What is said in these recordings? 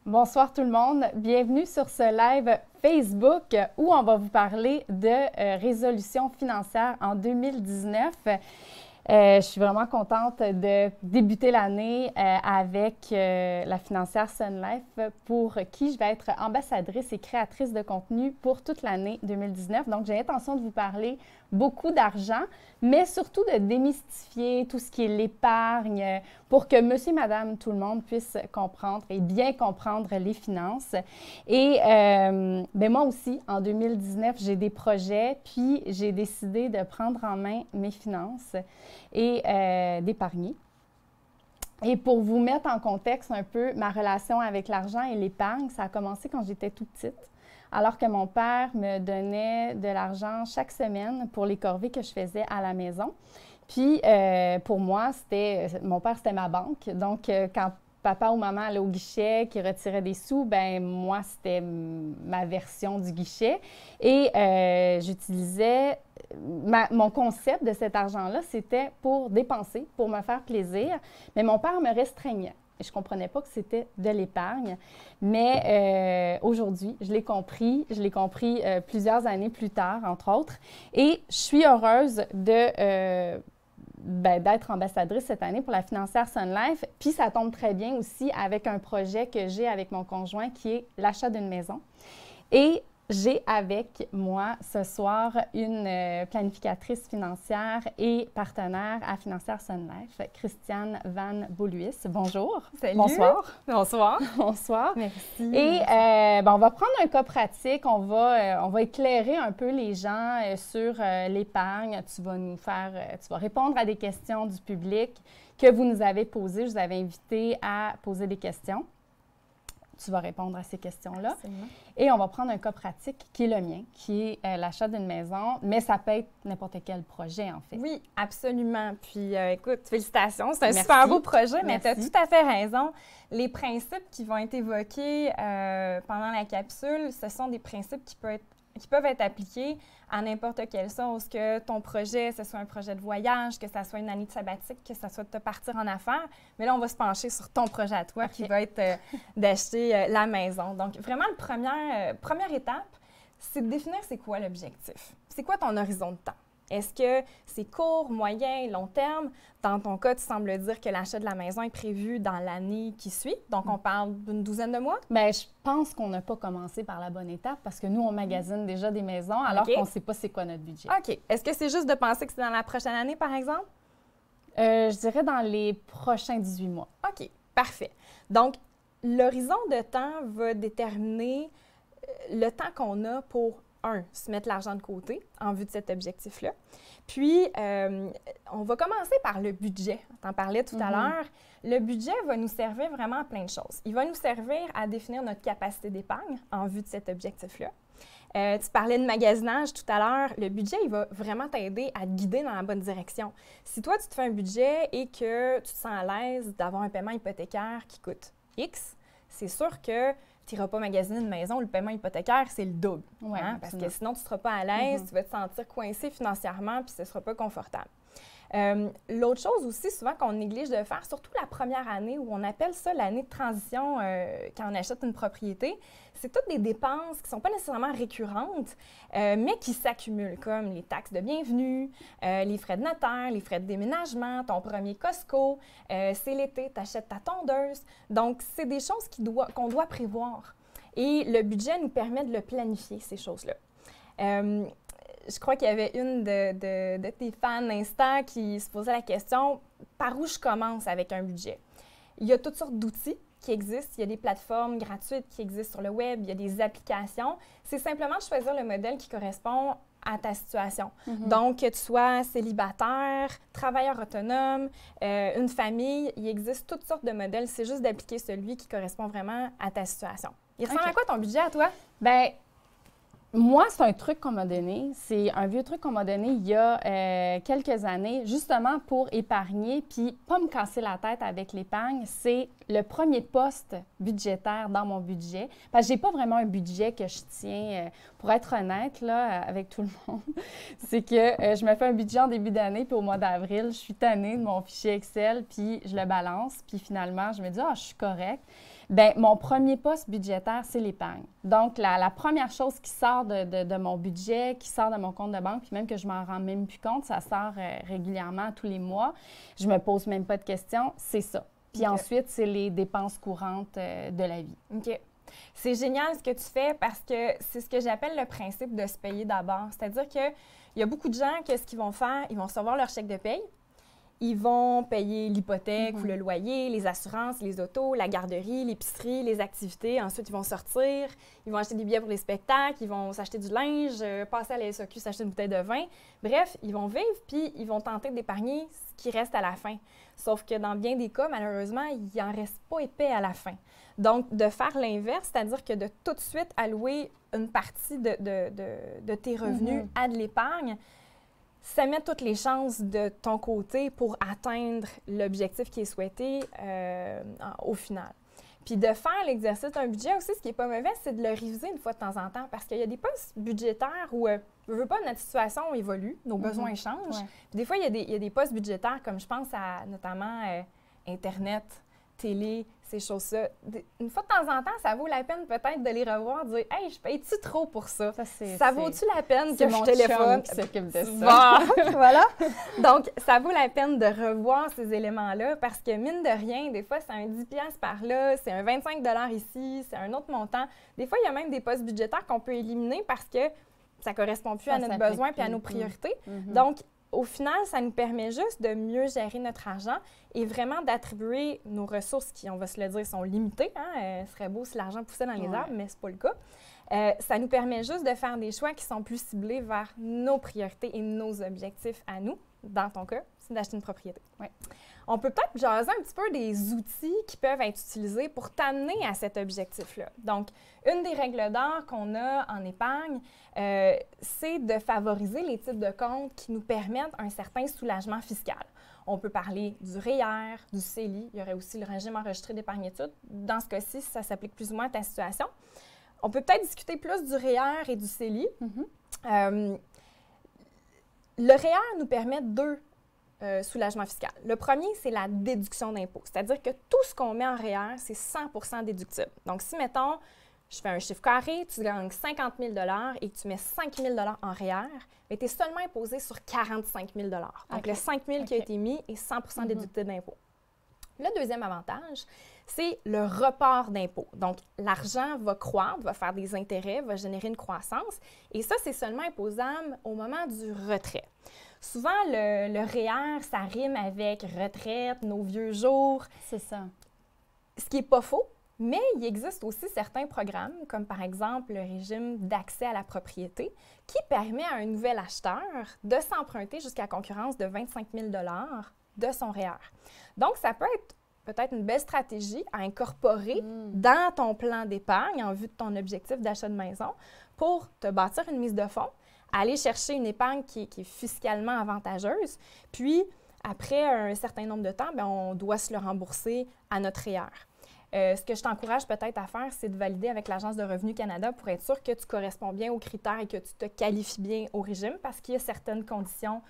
Bonsoir tout le monde, bienvenue sur ce live Facebook où on va vous parler de résolution financière en 2019. Je suis vraiment contente de débuter l'année avec la financière Sun Life pour qui je vais être ambassadrice et créatrice de contenu pour toute l'année 2019. Donc, j'ai l'intention de vous parler beaucoup d'argent, mais surtout de démystifier tout ce qui est l'épargne pour que monsieur, madame, tout le monde puisse comprendre et bien comprendre les finances. Et moi aussi, en 2019, j'ai des projets, puis j'ai décidé de prendre en main mes finances et d'épargner. Et pour vous mettre en contexte un peu ma relation avec l'argent et l'épargne, ça a commencé quand j'étais toute petite, alors que mon père me donnait de l'argent chaque semaine pour les corvées que je faisais à la maison. Puis, pour moi, mon père, c'était ma banque. Donc, quand papa ou maman allait au guichet, qui retirait des sous, ben moi, c'était ma version du guichet. Et j'utilisais mon concept de cet argent-là, c'était pour dépenser, pour me faire plaisir. Mais mon père me restreignait. Et je ne comprenais pas que c'était de l'épargne. Mais aujourd'hui, je l'ai compris. Je l'ai compris plusieurs années plus tard, entre autres. Et je suis heureuse d'être ambassadrice cette année pour la financière Sun Life. Puis ça tombe très bien aussi avec un projet que j'ai avec mon conjoint qui est l'achat d'une maison. Et j'ai avec moi ce soir une planificatrice financière et partenaire à Financière Sun Life, Christiane Van Boluis. Bonjour. Salut. Bonsoir. Bonsoir. Bonsoir. Merci. Et on va prendre un cas pratique. On va éclairer un peu les gens sur l'épargne. Tu vas répondre à des questions du public que vous nous avez posées. Je vous avais invité à poser des questions. Tu vas répondre à ces questions-là. Absolument. Et on va prendre un cas pratique qui est le mien, qui est l'achat d'une maison, mais ça peut être n'importe quel projet, en fait. Oui, absolument. Puis, écoute, félicitations. C'est un Merci. super beau projet, mais tu as Merci. tout à fait raison. Les principes qui vont être évoqués pendant la capsule, ce sont des principes qui peuvent être appliqués à n'importe quelle sauce, que ton projet, ce soit un projet de voyage, que ça soit une année de sabbatique, que ça soit de te partir en affaires. Mais là, on va se pencher sur ton projet à toi qui va être d'acheter la maison. Donc, vraiment, la première étape, c'est de définir c'est quoi l'objectif. C'est quoi ton horizon de temps? Est-ce que c'est court, moyen, long terme? Dans ton cas, tu sembles dire que l'achat de la maison est prévu dans l'année qui suit. Donc, on parle d'une douzaine de mois? Bien, je pense qu'on n'a pas commencé par la bonne étape parce que nous, on magasine déjà des maisons alors qu'on ne sait pas c'est quoi notre budget. OK. Est-ce que c'est juste de penser que c'est dans la prochaine année, par exemple? Je dirais dans les prochains 18 mois. OK. Parfait. Donc, l'horizon de temps va déterminer le temps qu'on a pour se mettre l'argent de côté en vue de cet objectif-là. Puis, on va commencer par le budget. Tu en parlais tout à l'heure. Le budget va nous servir vraiment à plein de choses. Il va nous servir à définir notre capacité d'épargne en vue de cet objectif-là. Tu parlais de magasinage tout à l'heure. Le budget, il va vraiment t'aider à te guider dans la bonne direction. Si toi, tu te fais un budget et que tu te sens à l'aise d'avoir un paiement hypothécaire qui coûte X, c'est sûr que tu n'iras pas magasiner une maison, le paiement hypothécaire, c'est le double. Ouais, parce que sinon, tu ne seras pas à l'aise, tu vas te sentir coincé financièrement, puis ce ne sera pas confortable. L'autre chose aussi, souvent, qu'on néglige de faire, surtout la première année, où on appelle ça l'année de transition quand on achète une propriété, c'est toutes des dépenses qui ne sont pas nécessairement récurrentes, mais qui s'accumulent, comme les taxes de bienvenue, les frais de notaire, les frais de déménagement, ton premier Costco, c'est l'été, tu achètes ta tondeuse. Donc, c'est des choses qu'on doit prévoir. Et le budget nous permet de le planifier, ces choses-là. Je crois qu'il y avait une de tes fans Insta qui se posait la question « Par où je commence avec un budget? » Il y a toutes sortes d'outils qui existent. Il y a des plateformes gratuites qui existent sur le web. Il y a des applications. C'est simplement de choisir le modèle qui correspond à ta situation. Donc, que tu sois célibataire, travailleur autonome, une famille, il existe toutes sortes de modèles. C'est juste d'appliquer celui qui correspond vraiment à ta situation. Il ressemble à quoi ton budget à toi? Bien, Moi, c'est un truc qu'on m'a donné. C'est un vieux truc qu'on m'a donné il y a quelques années, justement pour épargner puis pas me casser la tête avec l'épargne. C'est le premier poste budgétaire dans mon budget. Parce que j'ai pas vraiment un budget que je tiens, pour être honnête, là, avec tout le monde. C'est que je me fais un budget en début d'année, puis au mois d'avril, je suis tannée de mon fichier Excel, puis je le balance, puis finalement, je me dis « Ah, je suis correcte ». Bien, mon premier poste budgétaire, c'est l'épargne. Donc, la première chose qui sort de mon budget, qui sort de mon compte de banque, puis même que je m'en rends même plus compte, ça sort régulièrement tous les mois. Je me pose même pas de questions, c'est ça. Puis ensuite, c'est les dépenses courantes de la vie. OK. C'est génial ce que tu fais parce que c'est ce que j'appelle le principe de se payer d'abord. C'est-à-dire qu'il y a beaucoup de gens, qu'est-ce qu'ils vont faire? Ils vont recevoir leur chèque de paye. Ils vont payer l'hypothèque ou le loyer, les assurances, les autos, la garderie, l'épicerie, les activités. Ensuite, ils vont sortir, ils vont acheter des billets pour les spectacles, ils vont s'acheter du linge, passer à la SAQ, s'acheter une bouteille de vin. Bref, ils vont vivre puis ils vont tenter d'épargner ce qui reste à la fin. Sauf que dans bien des cas, malheureusement, il n'en reste pas épais à la fin. Donc, de faire l'inverse, c'est-à-dire que de tout de suite allouer une partie de tes revenus à de l'épargne, ça met toutes les chances de ton côté pour atteindre l'objectif qui est souhaité au final. Puis de faire l'exercice d'un budget aussi, ce qui n'est pas mauvais, c'est de le réviser une fois de temps en temps parce qu'il y a des postes budgétaires où, je veux pas, notre situation évolue, nos besoins changent. Ouais. Puis des fois, il y a des postes budgétaires comme je pense à notamment Internet, télé, ces choses-là. Une fois de temps en temps, ça vaut la peine peut-être de les revoir, de dire « Hey, je paye-tu trop pour ça? Ça vaut-tu la peine que je téléphone? » qui s'occupe de ça. Voilà. Donc, ça vaut la peine de revoir ces éléments-là parce que, mine de rien, des fois, c'est un 10$ par là, c'est un 25$ ici, c'est un autre montant. Des fois, il y a même des postes budgétaires qu'on peut éliminer parce que ça ne correspond plus à notre besoin et à nos priorités. Donc, au final, ça nous permet juste de mieux gérer notre argent et vraiment d'attribuer nos ressources qui, on va se le dire, sont limitées. Ce serait beau si l'argent poussait dans les arbres, mais ce n'est pas le cas. Ça nous permet juste de faire des choix qui sont plus ciblés vers nos priorités et nos objectifs à nous. Dans ton cas, c'est d'acheter une propriété. Ouais. On peut peut-être jaser un petit peu des outils qui peuvent être utilisés pour t'amener à cet objectif-là. Donc, une des règles d'or qu'on a en épargne, c'est de favoriser les types de comptes qui nous permettent un certain soulagement fiscal. On peut parler du REER, du CELI, il y aurait aussi le régime enregistré d'épargne-études. Dans ce cas-ci, ça s'applique plus ou moins à ta situation. On peut peut-être discuter plus du REER et du CELI. Le REER nous permet deux soulagements fiscaux. Le premier, c'est la déduction d'impôt. C'est-à-dire que tout ce qu'on met en REER, c'est 100% déductible. Donc, si, mettons, je fais un chiffre carré, tu gagnes 50 000 $ et que tu mets 5 000 $ en REER, mais tu es seulement imposé sur 45 000 $. Donc, le 5 000 qui a été mis est 100% déductible d'impôt. Le deuxième avantage, c'est le report d'impôt. Donc, l'argent va croître, va faire des intérêts, va générer une croissance. Et ça, c'est seulement imposable au moment du retrait. Souvent, le REER, ça rime avec retraite, nos vieux jours. C'est ça. Ce qui n'est pas faux, mais il existe aussi certains programmes, comme par exemple le régime d'accès à la propriété, qui permet à un nouvel acheteur de s'emprunter jusqu'à concurrence de 25 000 $ de son REER. Donc, ça peut être peut-être une belle stratégie à incorporer dans ton plan d'épargne en vue de ton objectif d'achat de maison pour te bâtir une mise de fonds, aller chercher une épargne qui est fiscalement avantageuse, puis après un certain nombre de temps, bien, on doit se le rembourser à notre REER. Ce que je t'encourage peut-être à faire, c'est de valider avec l'Agence de Revenu Canada pour être sûr que tu corresponds bien aux critères et que tu te qualifies bien au régime parce qu'il y a certaines conditions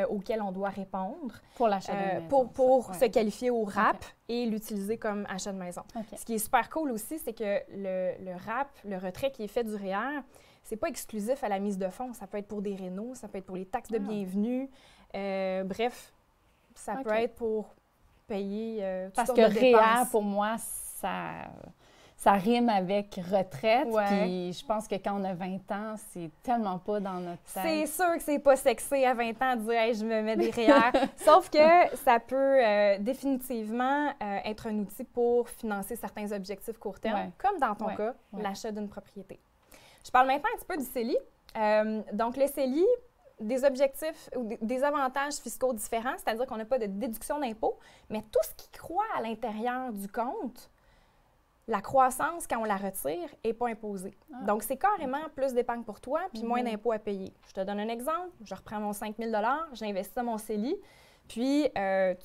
auxquelles on doit répondre pour l'achat de maison. Pour se qualifier au RAP et l'utiliser comme achat de maison. Ce qui est super cool aussi, c'est que le RAP, le retrait qui est fait du REER, c'est pas exclusif à la mise de fonds. Ça peut être pour des rénaux, ça peut être pour les taxes de bienvenue. Bref, ça peut être pour payer parce que REER, pour moi, ça rime avec retraite. Puis je pense que quand on a 20 ans, c'est tellement pas dans notre tête. C'est sûr que c'est pas sexy à 20 ans de dire hey, « je me mets des REER ». Sauf que ça peut définitivement être un outil pour financer certains objectifs court terme, comme dans ton cas, l'achat d'une propriété. Je parle maintenant un petit peu du CELI. Donc le CELI, des objectifs ou des avantages fiscaux différents, c'est-à-dire qu'on n'a pas de déduction d'impôt, mais tout ce qui croît à l'intérieur du compte la croissance, quand on la retire, n'est pas imposée. Donc, c'est carrément plus d'épargne pour toi puis moins d'impôts à payer. Je te donne un exemple. Je reprends mon 5 000 $, j'investis dans mon CELI, puis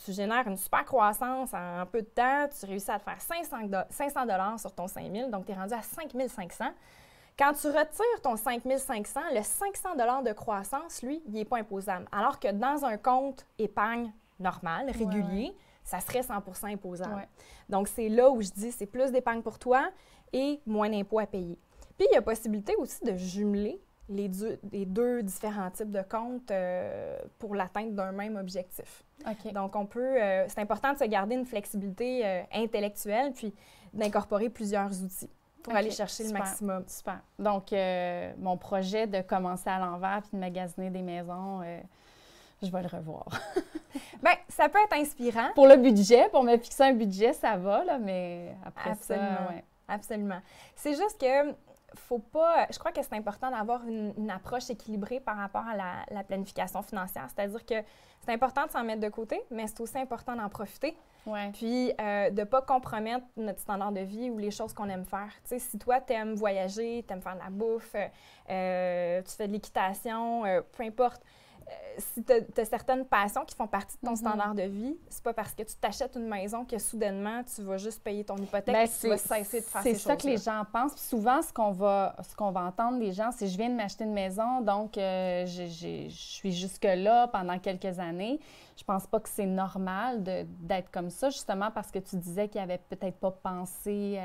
tu génères une super croissance en peu de temps. Tu réussis à te faire 500 $ sur ton 5 000 donc tu es rendu à 5 500. Quand tu retires ton 5 500, le 500 $ de croissance, lui, il n'est pas imposable. Alors que dans un compte épargne normal, régulier, ça serait 100 % imposable. Ouais. Donc, c'est là où je dis, c'est plus d'épargne pour toi et moins d'impôts à payer. Puis, il y a possibilité aussi de jumeler les deux différents types de comptes pour l'atteinte d'un même objectif. Okay. Donc, on peut, c'est important de se garder une flexibilité intellectuelle puis d'incorporer plusieurs outils pour aller chercher le maximum. Super. Donc, mon projet de commencer à l'envers puis de magasiner des maisons, je vais le revoir. Bien, ça peut être inspirant. Pour le budget, pour me fixer un budget, ça va, là, mais après absolument, ça, ouais. Absolument. C'est juste que faut pas... Je crois que c'est important d'avoir une approche équilibrée par rapport à la planification financière. C'est-à-dire que c'est important de s'en mettre de côté, mais c'est aussi important d'en profiter. Ouais. Puis de ne pas compromettre notre standard de vie ou les choses qu'on aime faire. Tu sais, si toi, tu aimes voyager, tu aimes faire de la bouffe, tu fais de l'équitation, peu importe, si tu as certaines passions qui font partie de ton standard de vie, c'est pas parce que tu t'achètes une maison que soudainement, tu vas juste payer ton hypothèque et tu vas cesser de faire ces choses-là. C'est ça que les gens pensent. Puis souvent, ce qu'on va entendre des gens, c'est « je viens de m'acheter une maison, donc je suis jusque-là pendant quelques années ». Je pense pas que c'est normal d'être comme ça, justement parce que tu disais qu'il n'avait peut-être pas pensé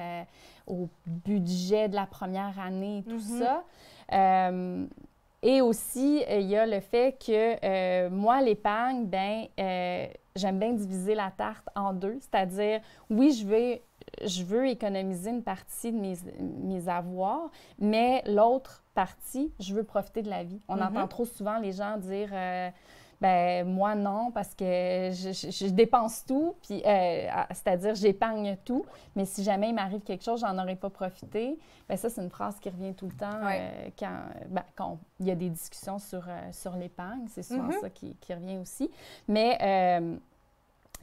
au budget de la première année et tout ça. Et aussi, il y a le fait que moi, l'épargne, j'aime bien diviser la tarte en deux. C'est-à-dire, oui, je veux économiser une partie de mes avoirs, mais l'autre partie, je veux profiter de la vie. On entend trop souvent les gens dire moi, non, parce que je dépense tout, puis c'est-à-dire j'épargne tout, mais si jamais il m'arrive quelque chose, j'en aurais pas profité. Bien, ça, c'est une phrase qui revient tout le temps quand il y a des discussions sur l'épargne. C'est souvent ça qui revient aussi. Mais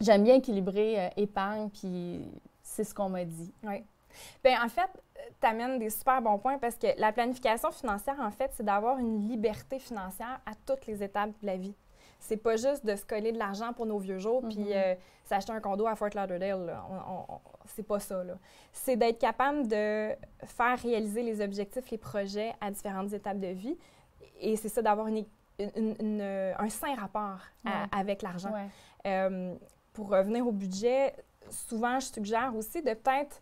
j'aime bien équilibrer épargne, puis c'est ce qu'on m'a dit. Oui. Bien, en fait, tu amènes des super bons points parce que la planification financière, en fait, c'est d'avoir une liberté financière à toutes les étapes de la vie. C'est pas juste de se coller de l'argent pour nos vieux jours puis s'acheter un condo à Fort Lauderdale. C'est pas ça, là. C'est d'être capable de faire réaliser les objectifs, les projets à différentes étapes de vie. Et c'est ça, d'avoir un sain rapport avec l'argent. Ouais. Pour revenir au budget, souvent, je suggère aussi de peut-être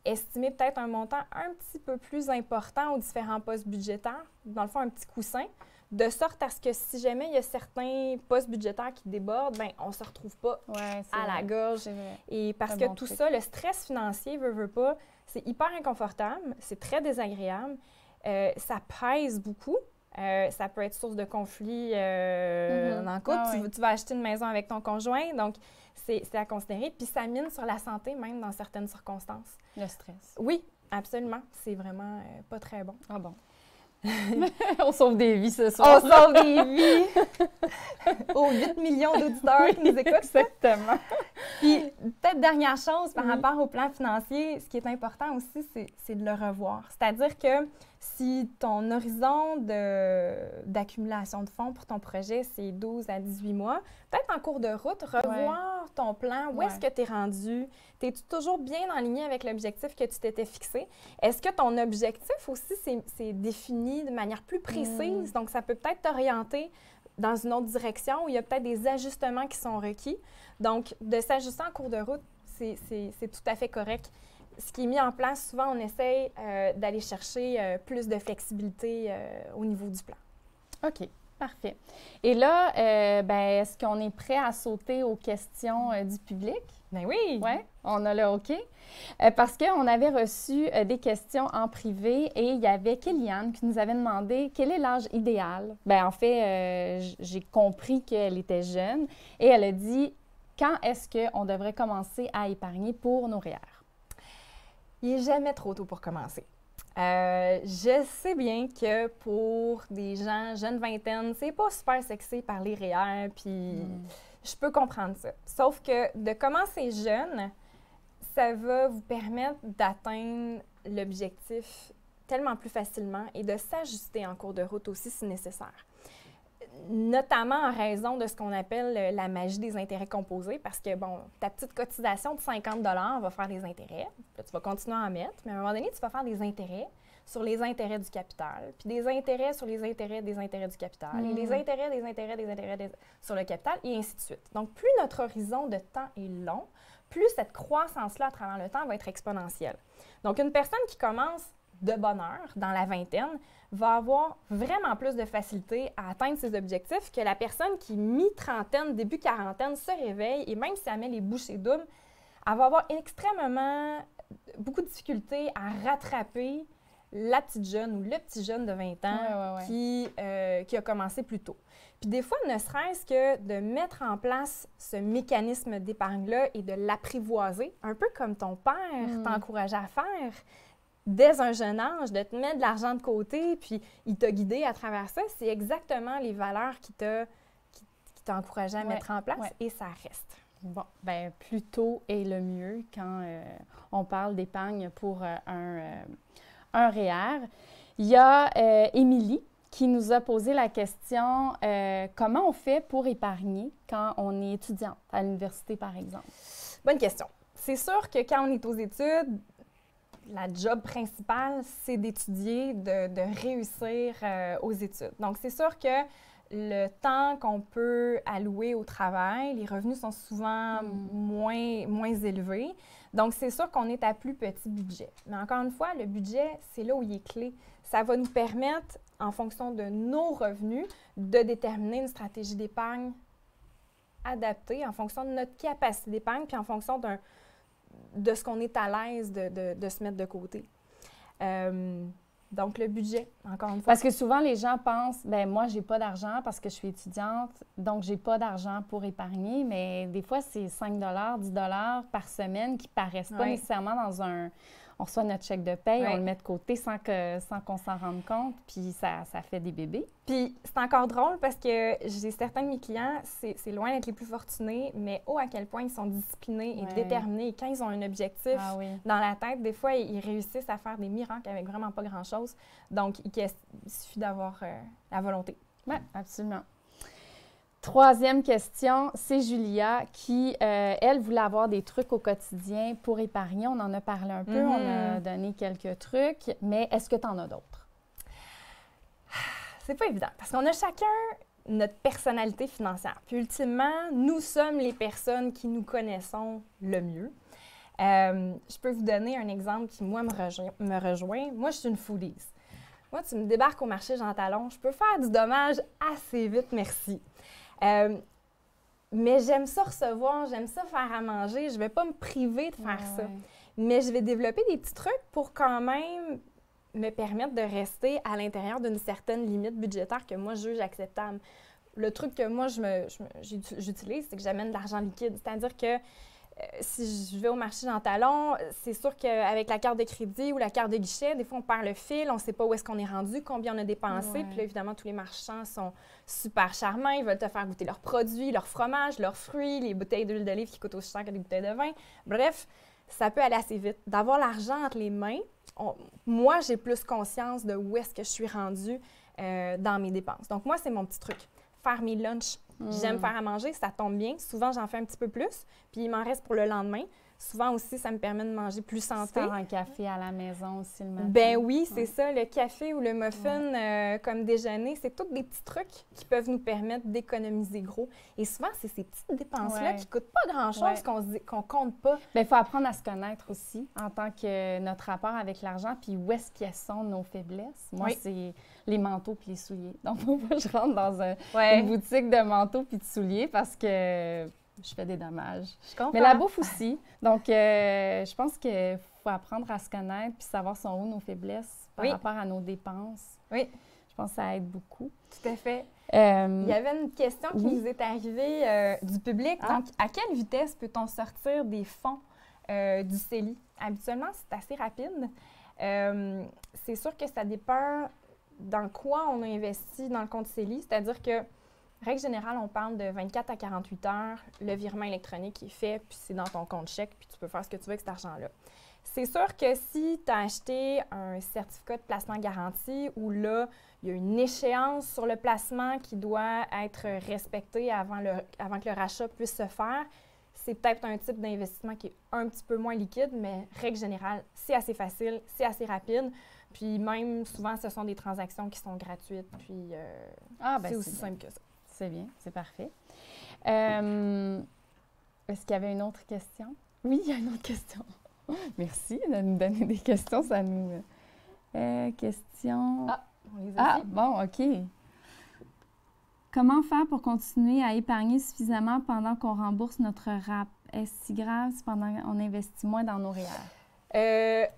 estimer peut-être un montant un petit peu plus important aux différents postes budgétaires. Dans le fond, un petit coussin. De sorte à ce que si jamais il y a certains postes budgétaires qui débordent, bien, on ne se retrouve pas à la gorge. Et parce que tout ça, le stress financier, veut pas, c'est hyper inconfortable, c'est très désagréable, ça pèse beaucoup. Ça peut être source de conflit dans le couple. Tu vas acheter une maison avec ton conjoint, donc c'est à considérer. Puis ça mine sur la santé, même dans certaines circonstances. Le stress. Oui, absolument. C'est vraiment pas très bon. Ah bon? On sauve des vies ce soir. On sauve des vies aux 8 millions d'auditeurs qui nous écoutent. Exactement. Puis, peut-être dernière chose par rapport au plan financier, ce qui est important aussi, c'est de le revoir. C'est-à-dire que si ton horizon d'accumulation de fonds pour ton projet, c'est 12 à 18 mois, peut-être en cours de route, revoir ton plan. Où est-ce que tu es rendu? Es-tu toujours bien en ligne avec l'objectif que tu t'étais fixé? Est-ce que ton objectif aussi, c'est défini de manière plus précise? Donc, ça peut peut-être t'orienter dans une autre direction où il y a peut-être des ajustements qui sont requis. Donc, de s'ajuster en cours de route, c'est tout à fait correct. Ce qui est mis en place, souvent, on essaye d'aller chercher plus de flexibilité au niveau du plan. OK, parfait. Et là, est-ce qu'on est prêt à sauter aux questions du public? Bien oui! Oui, on a le OK. Parce qu'on avait reçu des questions en privé et il y avait Kéliane qui nous avait demandé quel est l'âge idéal. Bien, en fait, j'ai compris qu'elle était jeune et elle a dit quand est-ce qu'on devrait commencer à épargner pour nos REER? Il n'est jamais trop tôt pour commencer. Je sais bien que pour des gens jeunes vingtaine, c'est pas super sexy parler REER, puis je peux comprendre ça. Sauf que de commencer jeune, ça va vous permettre d'atteindre l'objectif tellement plus facilement et de s'ajuster en cours de route aussi si nécessaire. Notamment en raison de ce qu'on appelle la magie des intérêts composés, parce que, bon, ta petite cotisation de 50 $ va faire des intérêts. Là, tu vas continuer à en mettre, mais à un moment donné, tu vas faire des intérêts sur les intérêts du capital, puis des intérêts sur les intérêts des intérêts du capital, et les intérêts des intérêts des intérêts sur le capital, et ainsi de suite. Donc, plus notre horizon de temps est long, plus cette croissance-là à travers le temps va être exponentielle. Donc, une personne qui commence de bonne heure, dans la vingtaine, va avoir vraiment plus de facilité à atteindre ses objectifs que la personne qui, mi-trentaine, début quarantaine, se réveille et même si elle met les bouchées doubles, elle va avoir extrêmement beaucoup de difficultés à rattraper la petite jeune ou le petit jeune de 20 ans qui a commencé plus tôt. Puis des fois, ne serait-ce que de mettre en place ce mécanisme d'épargne-là et de l'apprivoiser, un peu comme ton père t'encourageait à faire, dès un jeune âge, de te mettre de l'argent de côté, puis il t'a guidé à travers ça, c'est exactement les valeurs qui t'a encouragé à mettre en place et ça reste. Bon, bien, plus tôt est le mieux quand on parle d'épargne pour un REER. Il y a Émilie qui nous a posé la question comment on fait pour épargner quand on est étudiante à l'université, par exemple? Bonne question. C'est sûr que quand on est aux études, la job principale, c'est d'étudier, de réussir aux études. Donc, c'est sûr que le temps qu'on peut allouer au travail, les revenus sont souvent moins élevés. Donc, c'est sûr qu'on est à plus petit budget. Mais encore une fois, le budget, c'est là où il est clé. Ça va nous permettre, en fonction de nos revenus, de déterminer une stratégie d'épargne adaptée en fonction de notre capacité d'épargne puis en fonction de ce qu'on est à l'aise de se mettre de côté. Donc, le budget, encore une fois. Parce que souvent, les gens pensent, bien, moi, j'ai pas d'argent parce que je suis étudiante, donc j'ai pas d'argent pour épargner, mais des fois, c'est 5 $, 10 $ par semaine qui paraissent pas nécessairement dans un... On reçoit notre chèque de paye, on le met de côté sans qu'on s'en rende compte, puis ça fait des bébés. Puis c'est encore drôle parce que j'ai certains de mes clients, c'est loin d'être les plus fortunés, mais à quel point ils sont disciplinés et déterminés. Et quand ils ont un objectif dans la tête, des fois, ils réussissent à faire des miracles avec vraiment pas grand-chose. Donc, il suffit d'avoir la volonté. Oui, absolument. Troisième question, c'est Julia qui, elle, voulait avoir des trucs au quotidien pour épargner. On en a parlé un peu, on a donné quelques trucs, mais est-ce que tu en as d'autres? C'est pas évident, parce qu'on a chacun notre personnalité financière. Puis ultimement, nous sommes les personnes qui nous connaissons le mieux. Je peux vous donner un exemple qui, moi, me rejoint. Moi, je suis une foodies. Moi, tu me débarques au marché Jean Talon, je peux faire du dommage assez vite, merci. Mais j'aime ça recevoir, j'aime ça faire à manger. Je ne vais pas me priver de faire ça. Mais je vais développer des petits trucs pour quand même me permettre de rester à l'intérieur d'une certaine limite budgétaire que moi, je juge acceptable. Le truc que moi, j'utilise, c'est que j'amène de l'argent liquide. C'est-à-dire que si je vais au marché Jean Talon, c'est sûr qu'avec la carte de crédit ou la carte de guichet, des fois, on perd le fil, on ne sait pas où est-ce qu'on est rendu, combien on a dépensé. Puis là, évidemment, tous les marchands sont super charmants. Ils veulent te faire goûter leurs produits, leurs fromages, leurs fruits, les bouteilles d'huile d'olive qui coûtent aussi cher que des bouteilles de vin. Bref, ça peut aller assez vite. D'avoir l'argent entre les mains, moi, j'ai plus conscience de où est-ce que je suis rendue dans mes dépenses. Donc, moi, c'est mon petit truc. Faire mes lunchs. J'aime faire à manger, ça tombe bien. Souvent, j'en fais un petit peu plus, puis il m'en reste pour le lendemain. Souvent aussi, ça me permet de manger plus santé. Faire un café à la maison aussi le matin. Ben oui, c'est ça. Le café ou le muffin comme déjeuner, c'est tous des petits trucs qui peuvent nous permettre d'économiser gros. Et souvent, c'est ces petites dépenses-là qui ne coûtent pas grand-chose qu'on compte pas. Bien, il faut apprendre à se connaître aussi en tant que notre rapport avec l'argent, puis où est-ce qu'elles sont nos faiblesses. Moi, c'est les manteaux puis les souliers. Donc, faut pas que je rentre dans une boutique de manteaux puis de souliers parce que je fais des dommages. Je comprends. Mais la bouffe aussi. Donc, je pense qu'il faut apprendre à se connaître puis savoir sont où nos faiblesses par rapport à nos dépenses. Oui. Je pense que ça aide beaucoup. Tout à fait. Il y avait une question qui nous est arrivée du public. Donc, à quelle vitesse peut-on sortir des fonds du CELI? Habituellement, c'est assez rapide. C'est sûr que ça dépend dans quoi on a investi dans le compte CELI. C'est-à-dire que Règle générale, on parle de 24 à 48 heures, le virement électronique est fait, puis c'est dans ton compte chèque, puis tu peux faire ce que tu veux avec cet argent-là. C'est sûr que si tu as acheté un certificat de placement garanti où là, il y a une échéance sur le placement qui doit être respectée avant que le rachat puisse se faire, c'est peut-être un type d'investissement qui est un petit peu moins liquide, mais règle générale, c'est assez facile, c'est assez rapide. Puis même, souvent, ce sont des transactions qui sont gratuites, puis c'est aussi simple que ça. C'est bien, c'est parfait. Est-ce qu'il y avait une autre question? Oui, il y a une autre question. Merci de nous donner des questions, ça nous... question... Ah, on les a aussi. Bon, OK. Comment faire pour continuer à épargner suffisamment pendant qu'on rembourse notre RAP? Est-ce si grave si pendant qu'on investit moins dans nos REER?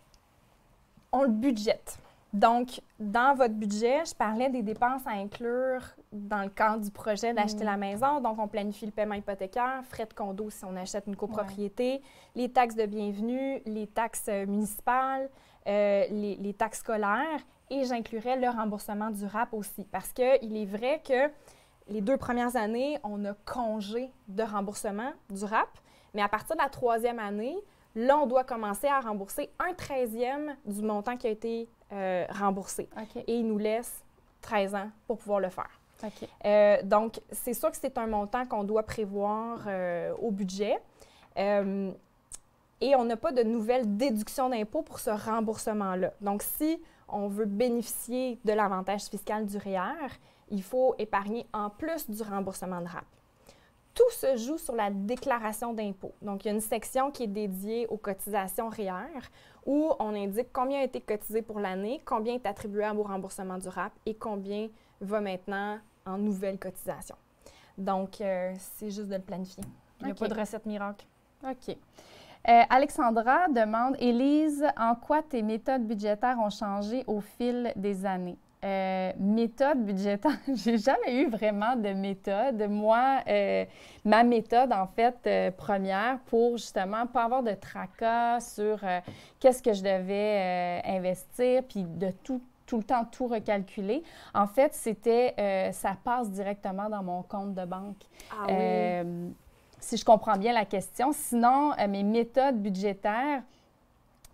On le budgète. Donc, dans votre budget, je parlais des dépenses à inclure dans le cadre du projet d'acheter la maison. Donc, on planifie le paiement hypothécaire, frais de condo si on achète une copropriété, les taxes de bienvenue, les taxes municipales, les taxes scolaires et j'inclurais le remboursement du RAP aussi. Parce qu'il est vrai que les 2 premières années, on a congé de remboursement du RAP, mais à partir de la 3e année, là, on doit commencer à rembourser 1/13e du montant qui a été remboursé. Okay. Et il nous laisse 13 ans pour pouvoir le faire. Okay. Donc, c'est sûr que c'est un montant qu'on doit prévoir au budget. Et on n'a pas de nouvelle déduction d'impôt pour ce remboursement-là. Donc, si on veut bénéficier de l'avantage fiscal du REER, il faut épargner en plus du remboursement de RAP. Tout se joue sur la déclaration d'impôt. Donc, il y a une section qui est dédiée aux cotisations REER où on indique combien a été cotisé pour l'année, combien est attribué au remboursement du RAP et combien va maintenant en nouvelles cotisations. Donc, c'est juste de le planifier. Il n'y a pas de recette miracle. OK. Alexandra demande, Élise, en quoi tes méthodes budgétaires ont changé au fil des années? Méthode budgétaire, j'ai jamais eu vraiment de méthode. Moi, ma méthode, en fait, première, pour justement pas avoir de tracas sur qu'est-ce que je devais investir, puis de tout le temps tout recalculer. En fait, c'était, ça passe directement dans mon compte de banque. Ah oui. Si je comprends bien la question. Sinon, mes méthodes budgétaires,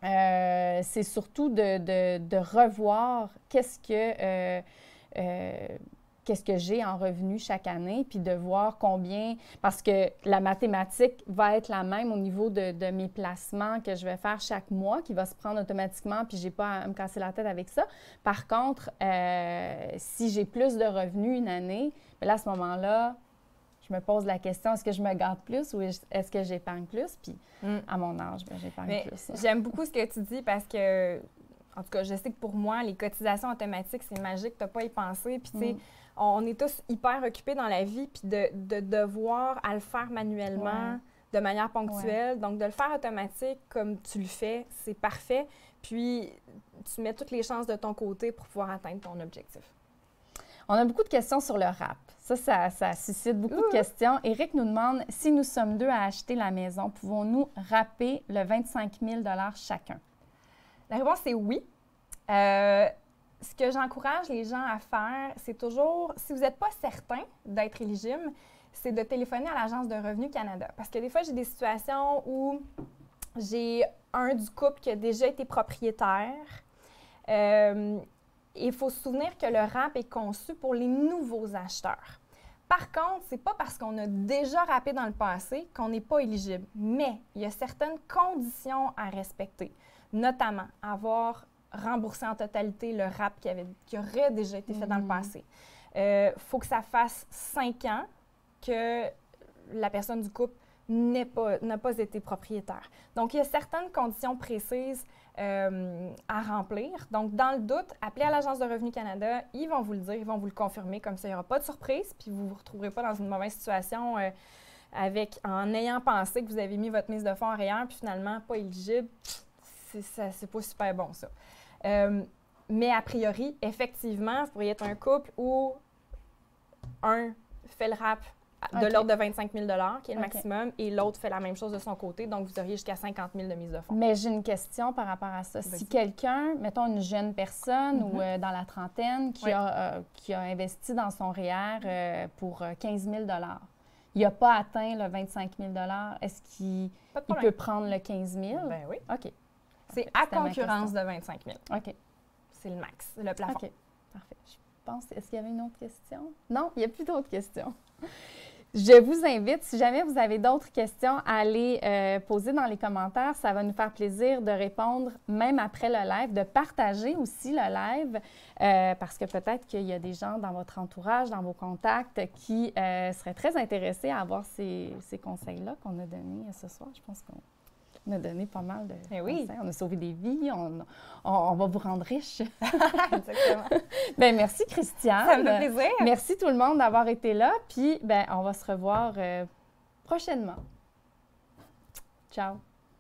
c'est surtout de revoir qu'est-ce que j'ai en revenu chaque année, puis de voir combien, parce que la mathématique va être la même au niveau de mes placements que je vais faire chaque mois, qui va se prendre automatiquement, puis je n'ai pas à me casser la tête avec ça. Par contre, si j'ai plus de revenus une année, bien là, à ce moment-là, je me pose la question, est-ce que je me garde plus ou est-ce que j'épargne plus? Puis à mon âge, bien, j'épargne plus. J'aime beaucoup ce que tu dis parce que, en tout cas, je sais que pour moi, les cotisations automatiques, c'est magique, tu n'as pas à y penser. Puis, tu sais, on est tous hyper occupés dans la vie, puis de devoir à le faire manuellement de manière ponctuelle. Ouais. Donc, de le faire automatique comme tu le fais, c'est parfait. Puis, tu mets toutes les chances de ton côté pour pouvoir atteindre ton objectif. On a beaucoup de questions sur le RAP. Ça suscite beaucoup de questions. Éric nous demande, si nous sommes 2 à acheter la maison, pouvons-nous rapper le 25 000 chacun? La réponse est oui. Ce que j'encourage les gens à faire, c'est toujours, si vous n'êtes pas certain d'être éligible, c'est de téléphoner à l'Agence de Revenu Canada. Parce que des fois, j'ai des situations où j'ai un du couple qui a déjà été propriétaire. Il faut se souvenir que le RAP est conçu pour les nouveaux acheteurs. Par contre, ce n'est pas parce qu'on a déjà rappé dans le passé qu'on n'est pas éligible, mais il y a certaines conditions à respecter, notamment avoir remboursé en totalité le RAP qui aurait déjà été fait dans le passé. Faut que ça fasse 5 ans que la personne du couple n'a pas été propriétaire. Donc, il y a certaines conditions précises à remplir. Donc, dans le doute, appelez à l'Agence de Revenu Canada. Ils vont vous le dire, ils vont vous le confirmer. Comme ça, il n'y aura pas de surprise, puis vous ne vous retrouverez pas dans une mauvaise situation en ayant pensé que vous avez mis votre mise de fonds en REER, puis finalement, pas éligible. C'est pas super bon, ça. Mais a priori, effectivement, vous pourriez être un couple où un fait le RAP de l'ordre de 25 000 qui est le OK. maximum, et l'autre fait la même chose de son côté, donc vous auriez jusqu'à 50 000 de mise de fonds. Mais j'ai une question par rapport à ça. Vas-y. Si quelqu'un, mettons une jeune personne ou dans la trentaine qui, Oui. qui a investi dans son REER pour 15 000 il n'a pas atteint le 25 000 est-ce qu'il Pas de il problème. peut prendre le 15 000? Ben oui. OK. C'est C'était à ma concurrence question. de 25 000. OK. C'est le max, le plafond. OK. Parfait. Je pense, est-ce qu'il y avait une autre question? Non, il n'y a plus d'autres questions. Je vous invite, si jamais vous avez d'autres questions, à les poser dans les commentaires. Ça va nous faire plaisir de répondre même après le live, de partager aussi le live, parce que peut-être qu'il y a des gens dans votre entourage, dans vos contacts, qui seraient très intéressés à avoir ces conseils-là qu'on a donnés ce soir. Je pense qu'on a donné pas mal de conseils. On a sauvé des vies, on va vous rendre riche. Exactement. Bien, merci Christiane. Ça me fait plaisir. Merci tout le monde d'avoir été là. Puis, ben, on va se revoir prochainement. Ciao.